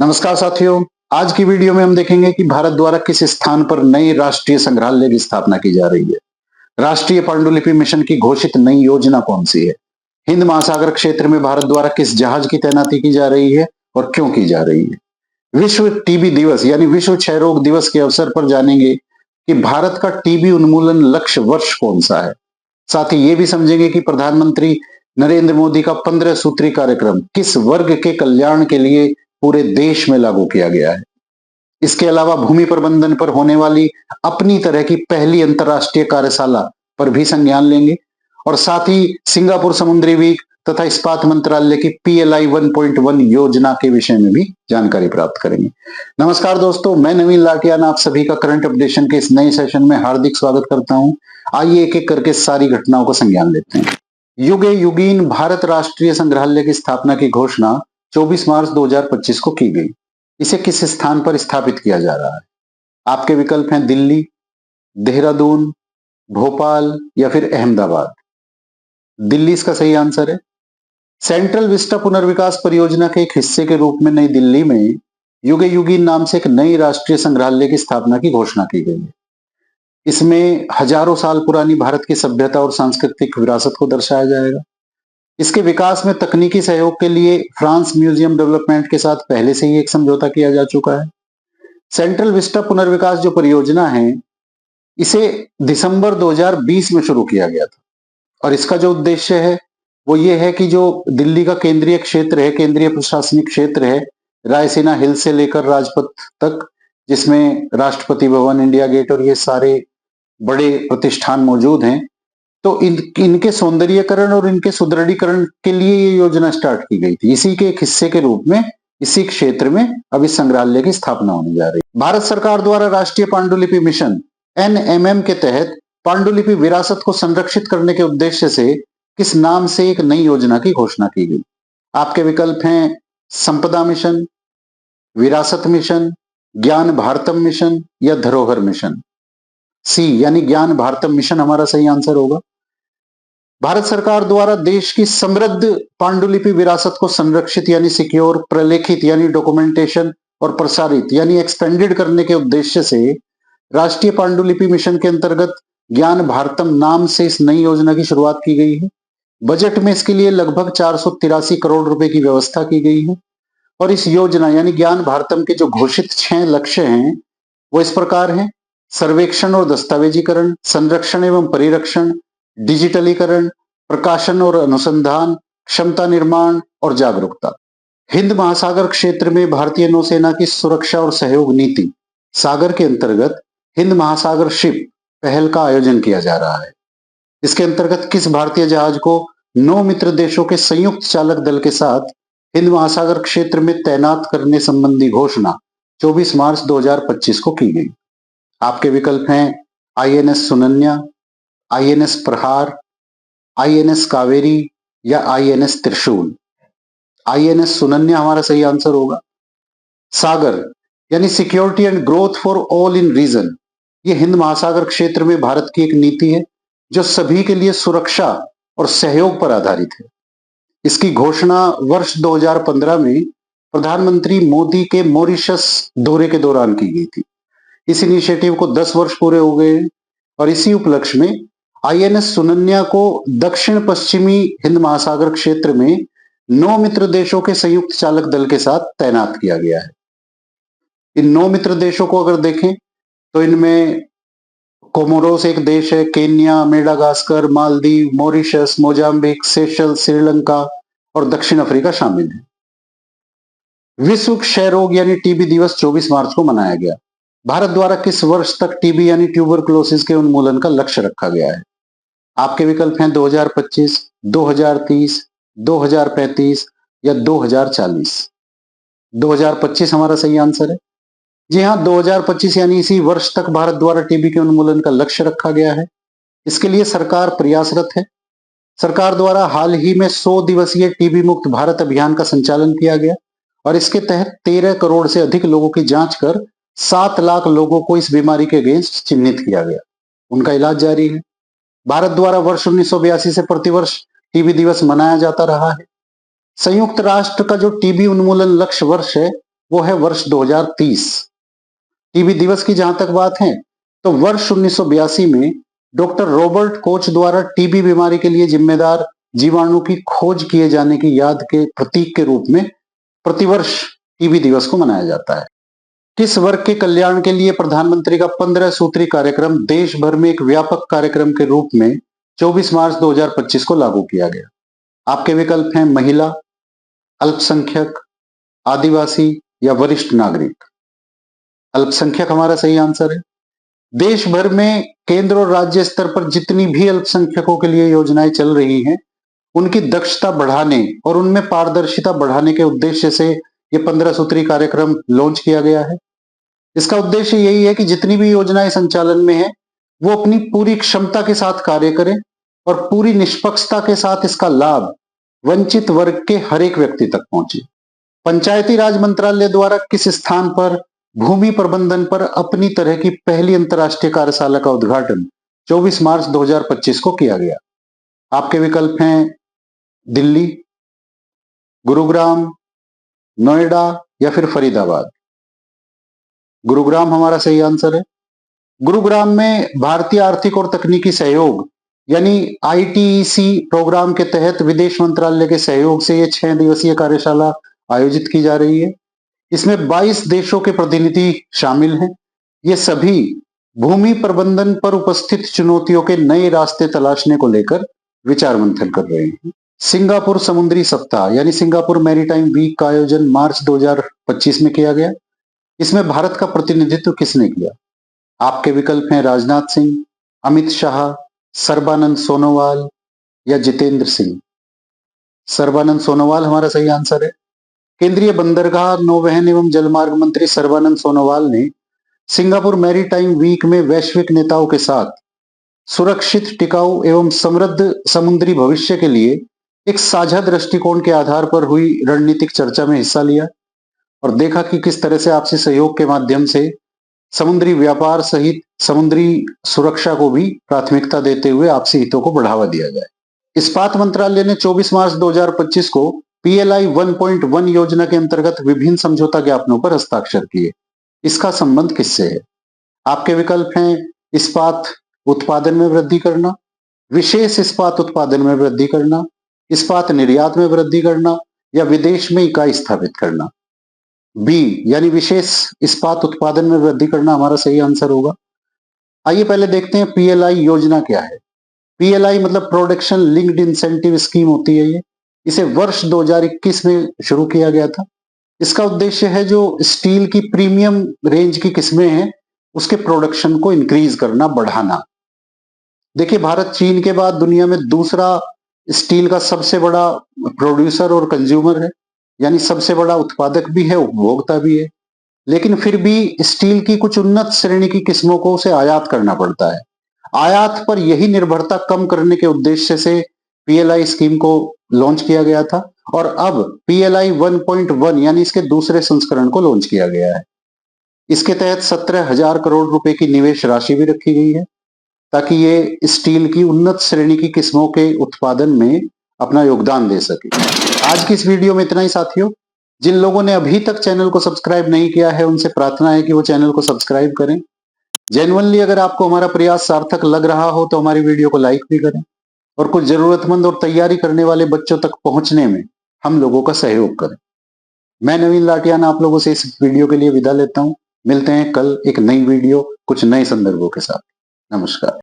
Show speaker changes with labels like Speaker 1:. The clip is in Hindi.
Speaker 1: नमस्कार साथियों। आज की वीडियो में हम देखेंगे कि भारत द्वारा किस स्थान पर नए राष्ट्रीय संग्रहालय की स्थापना की जा रही है। राष्ट्रीय पांडुलिपि मिशन की घोषित नई योजना कौन सी है? हिंद महासागर क्षेत्र में भारत द्वारा किस जहाज की तैनाती की जा रही है और क्यों की जा रही है? विश्व टीबी दिवस यानी विश्व क्षय रोग दिवस के अवसर पर जानेंगे कि भारत का टीबी उन्मूलन लक्ष्य वर्ष कौन सा है। साथ ही ये भी समझेंगे कि प्रधानमंत्री नरेंद्र मोदी का 15 सूत्री कार्यक्रम किस वर्ग के कल्याण के लिए पूरे देश में लागू किया गया है। इसके अलावा भूमि प्रबंधन पर होने वाली अपनी तरह की पहली अंतर्राष्ट्रीय कार्यशाला पर भी संज्ञान लेंगे और साथ ही सिंगापुर समुद्री वीक तथा इस्पात मंत्रालय की PLI 1.1 योजना के विषय में भी जानकारी प्राप्त करेंगे। नमस्कार दोस्तों, मैं नवीन लाटियान आप सभी का करंट अपडेशन के इस नए सेशन में हार्दिक स्वागत करता हूं। आइए एक एक करके सारी घटनाओं का संज्ञान लेते हैं। युगे युगीन भारत राष्ट्रीय संग्रहालय की स्थापना की घोषणा 24 मार्च 2025 को की गई। इसे किस स्थान पर स्थापित किया जा रहा है? आपके विकल्प हैं दिल्ली, देहरादून, भोपाल या फिर अहमदाबाद। दिल्ली इसका सही आंसर है। सेंट्रल विस्टा पुनर्विकास परियोजना के एक हिस्से के रूप में नई दिल्ली में युगे युगीन नाम से एक नई राष्ट्रीय संग्रहालय की स्थापना की घोषणा की गई है। इसमें हजारों साल पुरानी भारत की सभ्यता और सांस्कृतिक विरासत को दर्शाया जाएगा। इसके विकास में तकनीकी सहयोग के लिए फ्रांस म्यूजियम डेवलपमेंट के साथ पहले से ही एक समझौता किया जा चुका है। सेंट्रल विस्टा पुनर्विकास जो परियोजना है, इसे दिसंबर 2020 में शुरू किया गया था और इसका जो उद्देश्य है वो ये है कि जो दिल्ली का केंद्रीय क्षेत्र है, केंद्रीय प्रशासनिक क्षेत्र है, रायसीना हिल से लेकर राजपथ तक, जिसमें राष्ट्रपति भवन, इंडिया गेट और ये सारे बड़े प्रतिष्ठान मौजूद हैं, तो इनके सौंदर्यीकरण और इनके सुदृढ़ीकरण के लिए ये योजना स्टार्ट की गई थी। इसी के एक हिस्से के रूप में इसी क्षेत्र में अब इस संग्रहालय की स्थापना होने जा रही है। भारत सरकार द्वारा राष्ट्रीय पांडुलिपि मिशन NMM के तहत पांडुलिपि विरासत को संरक्षित करने के उद्देश्य से किस नाम से एक नई योजना की घोषणा की गई? आपके विकल्प हैं संपदा मिशन, विरासत मिशन, ज्ञान भारतम मिशन या धरोहर मिशन। सी यानी ज्ञान भारतम मिशन हमारा सही आंसर होगा। भारत सरकार द्वारा देश की समृद्ध पांडुलिपि विरासत को संरक्षित यानी सिक्योर, प्रलेखित यानी डॉक्यूमेंटेशन और प्रसारित यानी एक्सपेंडेड करने के उद्देश्य से राष्ट्रीय पांडुलिपि मिशन के अंतर्गत ज्ञान भारतम नाम से इस नई योजना की शुरुआत की गई है। बजट में इसके लिए लगभग 483 करोड़ रुपए की व्यवस्था की गई है और इस योजना यानी ज्ञान भारतम के जो घोषित 6 लक्ष्य हैं वो इस प्रकार हैं: सर्वेक्षण और दस्तावेजीकरण, संरक्षण एवं परिरक्षण, डिजिटलीकरण, प्रकाशन और अनुसंधान, क्षमता निर्माण और जागरूकता। हिंद महासागर क्षेत्र में भारतीय नौसेना की सुरक्षा और सहयोग नीति सागर के अंतर्गत हिंद महासागर शिप पहल का आयोजन किया जा रहा है। इसके अंतर्गत किस भारतीय जहाज को 9 मित्र देशों के संयुक्त चालक दल के साथ हिंद महासागर क्षेत्र में तैनात करने संबंधी घोषणा 24 मार्च 2025 को की गई? आपके विकल्प हैं INS सुनन्या, INS प्रहार, INS कावेरी या INS त्रिशूल। INS सुनन्या हमारा सही आंसर होगा। सागर यानी security and growth for all in region, ये हिंद महासागर क्षेत्र में भारत की एक नीति है जो सभी के लिए सुरक्षा और सहयोग पर आधारित है। इसकी घोषणा वर्ष 2015 में प्रधानमंत्री मोदी के मॉरिशस दौरे के दौरान की गई थी। इस इनिशिएटिव को 10 वर्ष पूरे हो गए हैं और इसी उपलक्ष्य में INS सुनन्या को दक्षिण पश्चिमी हिंद महासागर क्षेत्र में 9 मित्र देशों के संयुक्त चालक दल के साथ तैनात किया गया है। इन 9 मित्र देशों को अगर देखें तो इनमें कोमोरोस एक देश है, Kenya, Madagascar, Maldives, Mauritius, Mozambique, सेशल, Sri Lanka और दक्षिण अफ्रीका शामिल है। विश्व क्षय रोग यानी टीबी दिवस 24 मार्च को मनाया गया। भारत द्वारा किस वर्ष तक टीबी यानी ट्यूबरकुलोसिस के उन्मूलन का लक्ष्य रखा गया है? आपके विकल्प हैं 2025, 2030, 2035 या 2040। 2025 हमारा सही आंसर है। जी हाँ, 2025 यानी इसी वर्ष तक भारत द्वारा टीबी के उन्मूलन का लक्ष्य रखा गया है। इसके लिए सरकार प्रयासरत है। सरकार द्वारा हाल ही में 100 दिवसीय टीबी मुक्त भारत अभियान का संचालन किया गया और इसके तहत 13 करोड़ से अधिक लोगों की जांच कर 7 लाख लोगों को इस बीमारी के अगेंस्ट चिन्हित किया गया। उनका इलाज जारी है। भारत द्वारा वर्ष 1982 से प्रतिवर्ष टीबी दिवस मनाया जाता रहा है। संयुक्त राष्ट्र का जो टीबी उन्मूलन लक्ष्य वर्ष है वो है वर्ष 2030। टीबी दिवस की जहां तक बात है तो वर्ष 1982 में डॉक्टर रॉबर्ट कोच द्वारा टीबी बीमारी के लिए जिम्मेदार जीवाणु की खोज किए जाने की याद के प्रतीक के रूप में प्रतिवर्ष टीबी दिवस को मनाया जाता है। किस वर्ग के कल्याण के लिए प्रधानमंत्री का 15 सूत्री कार्यक्रम देश भर में एक व्यापक कार्यक्रम के रूप में 24 मार्च 2025 को लागू किया गया? आपके विकल्प हैं महिला, अल्पसंख्यक, आदिवासी या वरिष्ठ नागरिक। अल्पसंख्यक हमारा सही आंसर है। देश भर में केंद्र और राज्य स्तर पर जितनी भी अल्पसंख्यकों के लिए योजनाएं चल रही हैं, उनकी दक्षता बढ़ाने और उनमें पारदर्शिता बढ़ाने के उद्देश्य से ये 15 सूत्री कार्यक्रम लॉन्च किया गया है। इसका उद्देश्य यही है कि जितनी भी योजनाएं संचालन में है वो अपनी पूरी क्षमता के साथ कार्य करें और पूरी निष्पक्षता के साथ इसका लाभ वंचित वर्ग के हर एक व्यक्ति तक पहुंचे। पंचायती राज मंत्रालय द्वारा किस स्थान पर भूमि प्रबंधन पर अपनी तरह की पहली अंतर्राष्ट्रीय कार्यशाला का उद्घाटन 24 मार्च 2025 को किया गया? आपके विकल्प हैं दिल्ली, गुरुग्राम, नोएडा या फिर फरीदाबाद। गुरुग्राम हमारा सही आंसर है। गुरुग्राम में भारतीय आर्थिक और तकनीकी सहयोग यानी ITEC प्रोग्राम के तहत विदेश मंत्रालय के सहयोग से ये 6 दिवसीय कार्यशाला आयोजित की जा रही है। इसमें 22 देशों के प्रतिनिधि शामिल हैं। ये सभी भूमि प्रबंधन पर उपस्थित चुनौतियों के नए रास्ते तलाशने को लेकर विचार मंथन कर रहे हैं। सिंगापुर समुद्री सप्ताह यानी सिंगापुर मैरीटाइम वीक का आयोजन मार्च 2025 में किया गया। इसमें भारत का प्रतिनिधित्व किसने किया? आपके विकल्प हैं राजनाथ सिंह, अमित शाह, सर्बानंद सोनोवाल या जितेंद्र सिंह। सर्बानंद सोनोवाल हमारा सही आंसर है। केंद्रीय बंदरगाह, नौवहन एवं जलमार्ग मंत्री सर्बानंद सोनोवाल ने सिंगापुर मैरीटाइम वीक में वैश्विक नेताओं के साथ सुरक्षित, टिकाऊ एवं समृद्ध समुद्री भविष्य के लिए एक साझा दृष्टिकोण के आधार पर हुई रणनीतिक चर्चा में हिस्सा लिया और देखा कि किस तरह से आपसी सहयोग के माध्यम से समुद्री व्यापार सहित समुद्री सुरक्षा को भी प्राथमिकता देते हुए आपसी हितों को बढ़ावा दिया जाए। इस्पात मंत्रालय ने 24 मार्च 2025 को PLI 1.1 योजना के अंतर्गत विभिन्न समझौता ज्ञापनों पर हस्ताक्षर किए। इसका संबंध किससे है? आपके विकल्प हैं इस्पात उत्पादन में वृद्धि करना, विशेष इस्पात उत्पादन में वृद्धि करना, इस्पात निर्यात में वृद्धि करना या विदेश में इकाई स्थापित करना। बी यानी विशेष इस्पात उत्पादन में वृद्धि करना हमारा सही आंसर होगा। आइए पहले देखते हैं PLI योजना क्या है। PLI मतलब प्रोडक्शन लिंक्ड इंसेंटिव स्कीम होती है। इसे वर्ष 2021 में शुरू किया गया था। इसका उद्देश्य है जो स्टील की प्रीमियम रेंज की किस्में हैं उसके प्रोडक्शन को इंक्रीज करना, बढ़ाना। देखिए, भारत चीन के बाद दुनिया में दूसरा स्टील का सबसे बड़ा प्रोड्यूसर और कंज्यूमर है, यानी सबसे बड़ा उत्पादक भी है, उपभोक्ता भी है। लेकिन फिर भी स्टील की कुछ उन्नत श्रेणी की किस्मों को उसे आयात करना पड़ता है। आयात पर यही निर्भरता कम करने के उद्देश्य से PLI स्कीम को लॉन्च किया गया था और अब PLI 1.1 यानी इसके दूसरे संस्करण को लॉन्च किया गया है। इसके तहत 17,000 करोड़ रुपए की निवेश राशि भी रखी गई है ताकि ये स्टील की उन्नत श्रेणी की किस्मों के उत्पादन में अपना योगदान दे सके। आज की इस वीडियो में इतना ही साथियों। जिन लोगों ने अभी तक चैनल को सब्सक्राइब नहीं किया है उनसे प्रार्थना है कि वो चैनल को सब्सक्राइब करें। जेन्युइनली अगर आपको हमारा प्रयास सार्थक लग रहा हो तो हमारी वीडियो को लाइक भी करें और कुछ जरूरतमंद और तैयारी करने वाले बच्चों तक पहुंचने में हम लोगों का सहयोग करें। मैं नवीन लाटियान आप लोगों से इस वीडियो के लिए विदा लेता हूं। मिलते हैं कल एक नई वीडियो कुछ नए संदर्भों के साथ। नमस्कार।